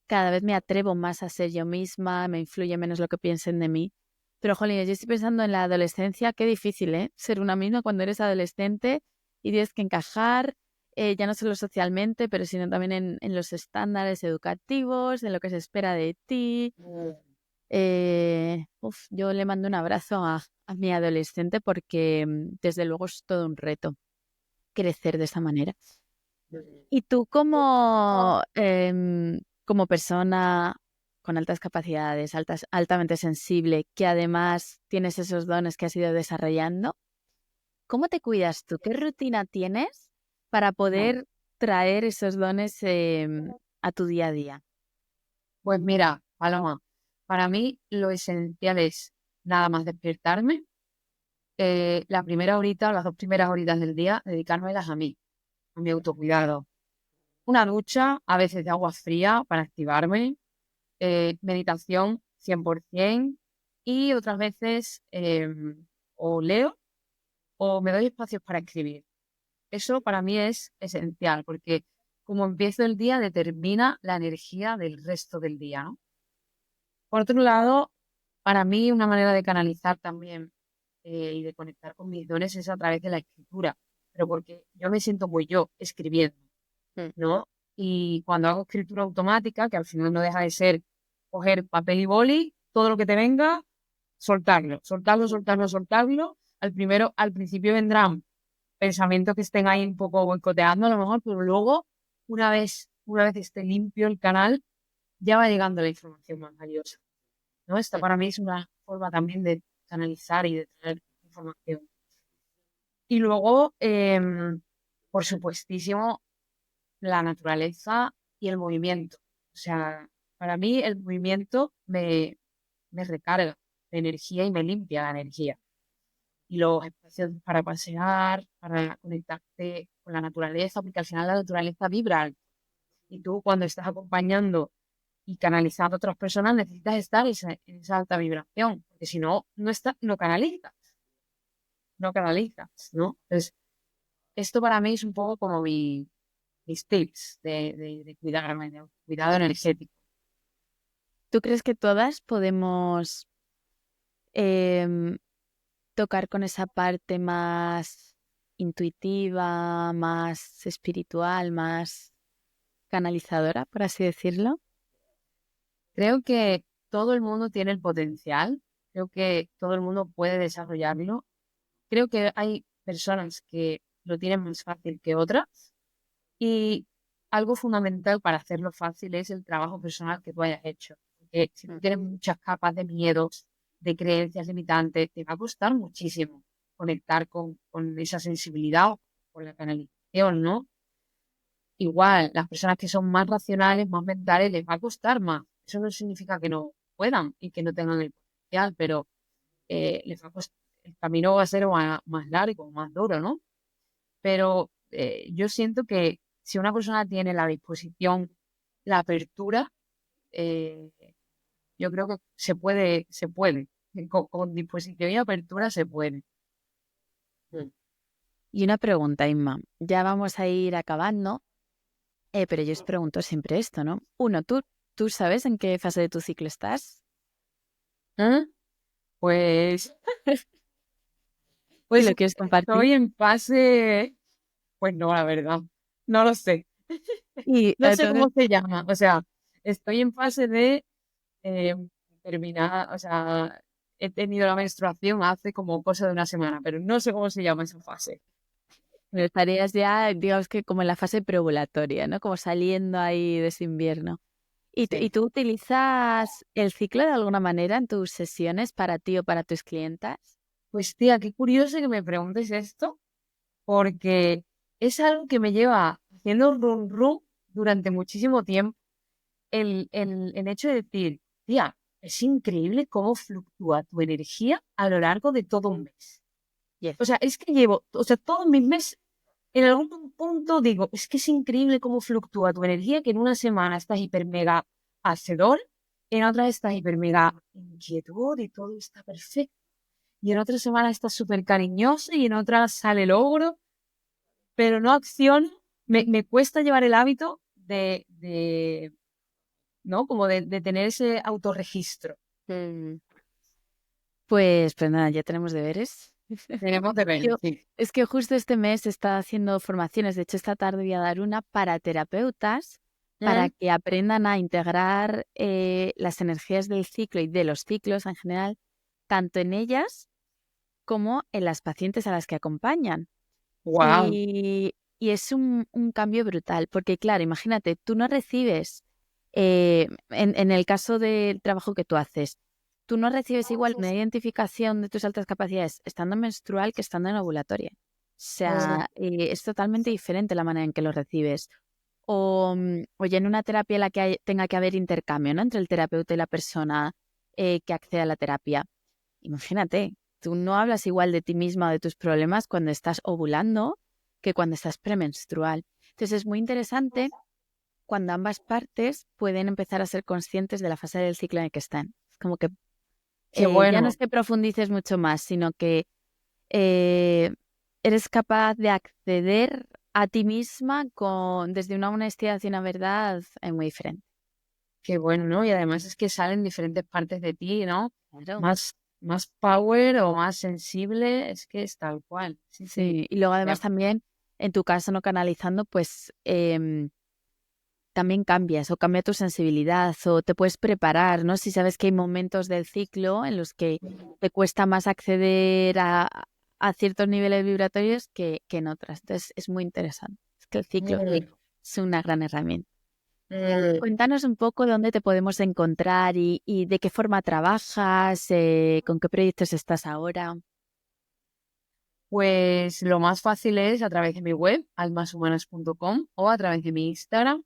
cada vez me atrevo más a ser yo misma, me influye menos lo que piensen de mí. Pero, jolín, yo estoy pensando en la adolescencia, qué difícil, ¿eh? Ser una misma cuando eres adolescente y tienes que encajar, ya no solo socialmente, pero sino también en los estándares educativos, de lo que se espera de ti. Yo le mando un abrazo a mi adolescente porque desde luego es todo un reto crecer de esa manera. ¿Y tú como persona con altas capacidades, altamente sensible, que además tienes esos dones que has ido desarrollando, cómo te cuidas tú? ¿Qué rutina tienes para poder traer esos dones a tu día a día? Pues mira, Paloma, para mí lo esencial es nada más despertarme, la primera horita, las 2 primeras horitas del día, dedicármelas a mi autocuidado. Una ducha, a veces de agua fría para activarme, meditación 100% y otras veces o leo o me doy espacios para escribir. Eso para mí es esencial porque como empiezo el día determina la energía del resto del día, ¿no? Por otro lado, para mí una manera de canalizar también y de conectar con mis dones es a través de la escritura, pero porque yo me siento muy yo escribiendo, Mm. ¿no? Y cuando hago escritura automática, que al final no deja de ser coger papel y boli, todo lo que te venga, soltarlo, soltarlo, soltarlo, soltarlo. Al principio vendrán pensamientos que estén ahí un poco boicoteando a lo mejor, pero luego, una vez esté limpio el canal, ya va llegando la información más valiosa, ¿no? Esta Mm. para mí es una forma también de canalizar y de traer información. Y luego, por supuestísimo, la naturaleza y el movimiento. O sea, para mí el movimiento me recarga de energía y me limpia la energía. Y los espacios para pasear, para conectarte con la naturaleza, porque al final la naturaleza vibra alto. Y tú cuando estás acompañando y canalizando a otras personas necesitas estar en esa alta vibración, porque si no, no canalizas, no canalizas, ¿no? Entonces, esto para mí es un poco como mis tips de cuidarme, de cuidado energético. ¿Tú crees que todas podemos em, tocar con esa parte más intuitiva, más espiritual, más canalizadora, por así decirlo? Creo que todo el mundo tiene el potencial, creo que todo el mundo puede desarrollarlo. Creo que hay personas que lo tienen más fácil que otras y algo fundamental para hacerlo fácil es el trabajo personal que tú hayas hecho. Porque si tú Mm. tienes muchas capas de miedos, de creencias limitantes, te va a costar muchísimo conectar con esa sensibilidad o con la canalización, ¿no? Igual, las personas que son más racionales, más mentales, les va a costar más. Eso no significa que no puedan y que no tengan el potencial, pero les va a el camino va a ser más largo, más duro, ¿no? Pero yo siento que si una persona tiene la disposición, la apertura, eh, yo creo que se puede. Con disposición y apertura se puede. mm. Y una pregunta, Inma. Ya vamos a ir acabando, pero yo os pregunto siempre esto, ¿no? Uno, ¿tú sabes en qué fase de tu ciclo estás? ¿Eh? Pues, Si pues lo quieres compartir. estoy en fase, pues no, la verdad, no lo sé. Y No sé entonces, cómo se llama, o sea, estoy en fase de eh, terminar, o sea, he tenido la menstruación hace como cosa de una semana, pero no sé cómo se llama esa fase. pero estarías ya, digamos que como en la fase preovulatoria, ¿no? Como saliendo ahí de ese invierno. ¿Y Sí. tú utilizas el ciclo de alguna manera en tus sesiones para ti o para tus clientas? Pues tía, qué curioso que me preguntes esto, porque es algo que me lleva haciendo run run durante muchísimo tiempo. El hecho de decir, tía, es increíble cómo fluctúa tu energía a lo largo de todo un mes. Yes. O sea, es que llevo, o sea, todos mis meses, en algún punto digo, es que es increíble cómo fluctúa tu energía, que en una semana estás hiper mega hacedor, en otra estás hiper mega inquietud y todo está perfecto, y en otra semana estás súper cariñosa y en otra sale el ogro, pero no acciono. Me cuesta llevar el hábito ¿no? Como de tener ese autorregistro. Mm, Pues nada, ya tenemos deberes. Tenemos de ver, Yo, sí. es que justo este mes está haciendo formaciones, de hecho esta tarde voy a dar una para terapeutas, para ¿Mm? que aprendan a integrar las energías del ciclo y de los ciclos en general, tanto en ellas como en las pacientes a las que acompañan. Wow. Y es un cambio brutal, porque claro, imagínate, tú no recibes, en el caso del trabajo que tú haces, tú no recibes igual una identificación de tus altas capacidades estando menstrual que estando en ovulatoria. O sea, es totalmente diferente la manera en que lo recibes. O ya en una terapia en la que tenga que haber intercambio, ¿no? Entre el terapeuta y la persona que accede a la terapia. Imagínate, tú no hablas igual de ti misma o de tus problemas cuando estás ovulando que cuando estás premenstrual. Entonces es muy interesante cuando ambas partes pueden empezar a ser conscientes de la fase del ciclo en el que están. Es como que Qué ya no es bueno, que profundices mucho más, sino que eh, eres capaz de acceder a ti misma desde una honestidad y una verdad muy diferente. qué bueno, ¿no? Y además es que salen diferentes partes de ti, ¿no? Claro. Más power o más sensible, es que es tal cual. Sí, sí. Sí, y luego Ya. además también, en tu caso no canalizando, pues también cambias o cambia tu sensibilidad o te puedes preparar, ¿no? Si sabes que hay momentos del ciclo en los que te cuesta más acceder a ciertos niveles vibratorios que en otras. Entonces es muy interesante. Es que el ciclo Mm, es una gran herramienta. mm. Cuéntanos un poco dónde te podemos encontrar y de qué forma trabajas, con qué proyectos estás ahora. Pues lo más fácil es a través de mi web, almashumanas.com, o a través de mi Instagram,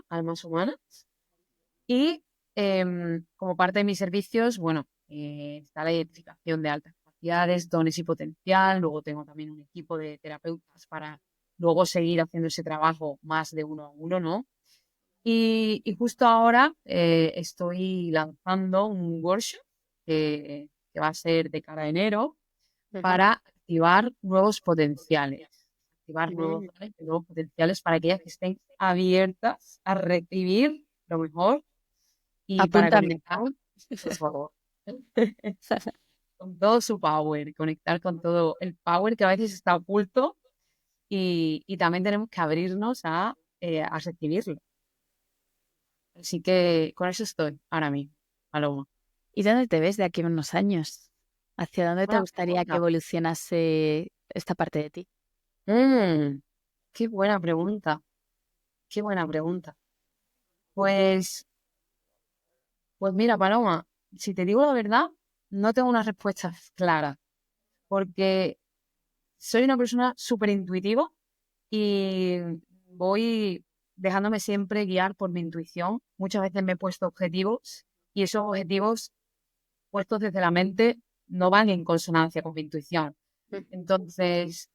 _almashumanas. Y como parte de mis servicios, bueno, está la identificación de altas capacidades, dones y potencial. Luego tengo también un equipo de terapeutas para luego seguir haciendo ese trabajo más de uno a uno, ¿no? Y justo ahora estoy lanzando un workshop que va a ser de cara a enero ujú, para activar nuevos potenciales. Activar mm. nuevos potenciales para aquellas que estén abiertas a recibir lo mejor y para Apúntame. conectar, por favor, con todo su power, conectar con todo el power que a veces está oculto y también tenemos que abrirnos a recibirlo. Así que con eso estoy ahora mismo, Paloma. ¿Y dónde te ves de aquí a unos años? ¿Hacia dónde te Buena gustaría que pregunta. evolucionase esta parte de ti? Mm, qué buena pregunta, qué buena pregunta. Pues, pues mira, Paloma, si te digo la verdad, no tengo una respuesta clara, porque soy una persona súper intuitiva y voy dejándome siempre guiar por mi intuición. Muchas veces me he puesto objetivos y esos objetivos puestos desde la mente no van en consonancia con mi intuición. Entonces,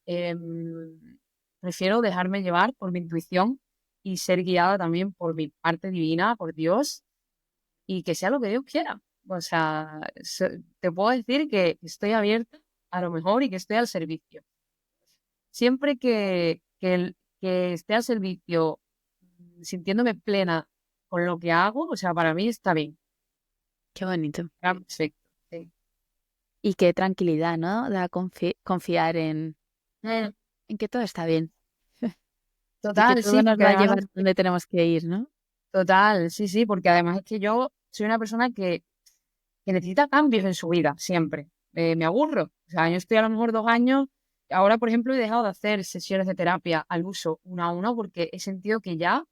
prefiero dejarme llevar por mi intuición y ser guiada también por mi parte divina, por Dios, y que sea lo que Dios quiera. O sea, te puedo decir que estoy abierta a lo mejor y que estoy al servicio. Siempre que esté al servicio, sintiéndome plena con lo que hago, o sea, para mí está bien. Qué bonito. Está perfecto. Sí. Y qué tranquilidad, ¿no? Da confiar en que todo está bien y que Total, todo sí, nos porque va a llevar además, donde tenemos que ir, ¿no? total, sí, sí, porque además es que yo soy una persona que necesita cambios en su vida, siempre. Me aburro. O sea, yo estoy a lo mejor 2 años. Ahora, por ejemplo, he dejado de hacer sesiones de terapia al uso uno a uno porque he sentido que ya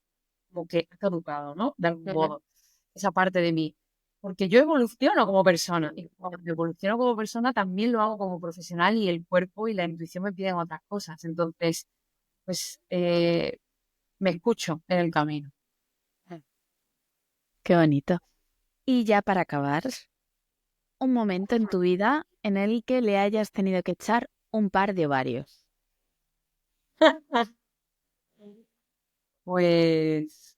como que ha caducado, ¿no? De algún modo, esa parte de mí. Porque yo evoluciono como persona. Y cuando evoluciono como persona también lo hago como profesional y el cuerpo y la intuición me piden otras cosas. Entonces, pues me escucho en el camino. Qué bonito. Y ya para acabar, un momento en tu vida en el que le hayas tenido que echar un par de ovarios. Pues,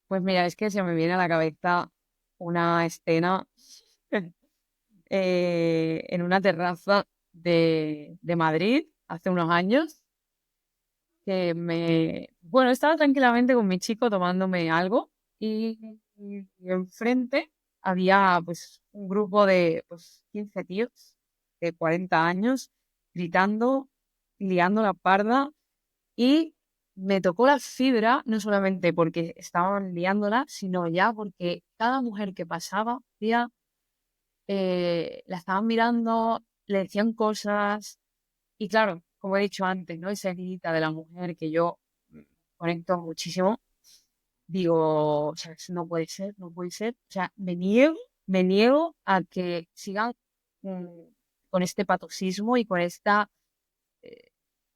pues mira, es que se me viene a la cabeza una escena en una terraza de Madrid hace unos años bueno, estaba tranquilamente con mi chico tomándome algo y enfrente había pues un grupo de pues 15 tíos de 40 años gritando, liando la parda y me tocó la fibra no solamente porque estaban liándola, sino ya porque cada mujer que pasaba, tía, la estaban mirando, le decían cosas y claro, como he dicho antes, ¿no? Esa herida de la mujer que yo conecto muchísimo, digo, o sea, no puede ser, no puede ser. O sea, me niego a que sigan mm, con este patoxismo y con esta, eh,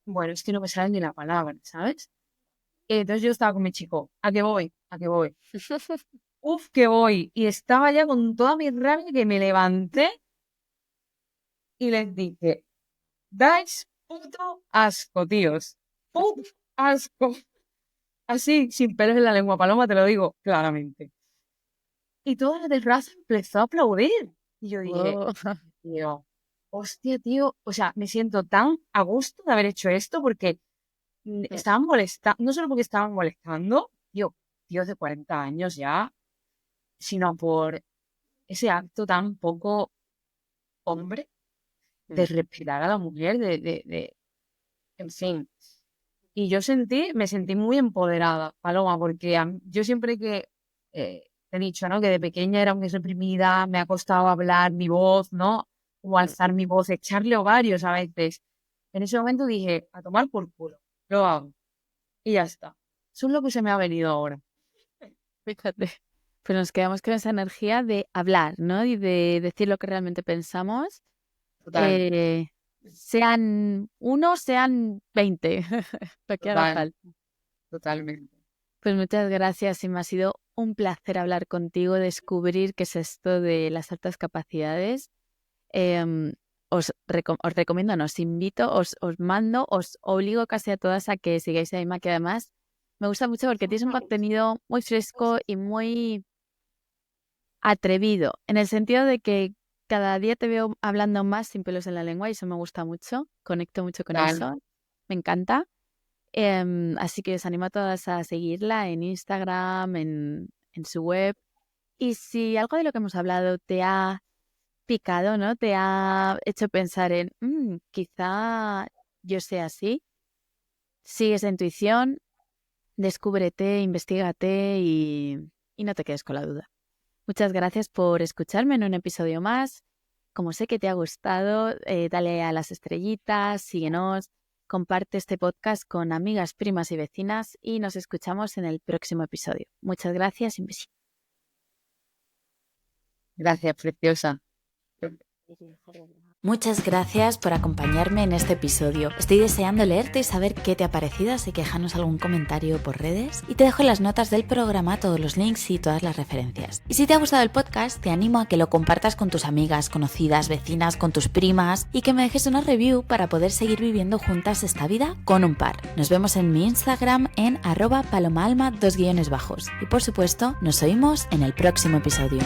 bueno, es que no me sale ni la palabra, ¿sabes? Entonces yo estaba con mi chico, ¿a qué voy? ¿A qué voy? Uf, que voy. Y estaba ya con toda mi rabia que me levanté y les dije, dais puto asco, tíos. Puto asco. Así, sin pelos en la lengua, Paloma, te lo digo claramente. Y toda la terraza empezó a aplaudir. Y yo dije, Oh. tío, hostia, tío, o sea, me siento tan a gusto de haber hecho esto porque estaban molestando, no solo porque estaban molestando, tíos de 40 años ya, sino por ese acto tan poco hombre de respetar a la mujer, en fin. Y me sentí muy empoderada, Paloma, porque yo siempre que te he dicho, ¿no? Que de pequeña era muy reprimida, me ha costado hablar mi voz, ¿no? O alzar mi voz, echarle ovarios a veces. En ese momento dije, a tomar por culo, lo hago. Y ya está. Eso es lo que se me ha venido ahora. Fíjate. Pues nos quedamos con esa energía de hablar, ¿no? Y de decir lo que realmente pensamos. Total, eh, sean uno, sean 20, lo que haga total, falta. totalmente. Pues muchas gracias y me ha sido un placer hablar contigo, descubrir qué es esto de las altas capacidades. Em, os recomiendo, no, os invito, os mando, os obligo casi a todas a que sigáis a Emma, que además me gusta mucho porque tienes un contenido muy fresco y muy atrevido, en el sentido de que cada día te veo hablando más sin pelos en la lengua y eso me gusta mucho, conecto mucho con Total. eso, me encanta. Así que os animo a todas a seguirla en Instagram, en su web. Y si algo de lo que hemos hablado te ha picado, ¿no? Te ha hecho pensar en, quizá yo sea así, sigue esa intuición, descúbrete, investigate y no te quedes con la duda. Muchas gracias por escucharme en un episodio más. Como sé que te ha gustado, dale a las estrellitas, síguenos, comparte este podcast con amigas, primas y vecinas y nos escuchamos en el próximo episodio. Muchas gracias y un besito. Gracias, preciosa. Muchas gracias por acompañarme en este episodio. Estoy deseando leerte y saber qué te ha parecido, así que déjanos algún comentario por redes y te dejo en las notas del programa todos los links y todas las referencias. Y si te ha gustado el podcast, te animo a que lo compartas con tus amigas, conocidas, vecinas, con tus primas y que me dejes una review para poder seguir viviendo juntas esta vida con un par. Nos vemos en mi Instagram en @palomaalma_. Y por supuesto, nos oímos en el próximo episodio.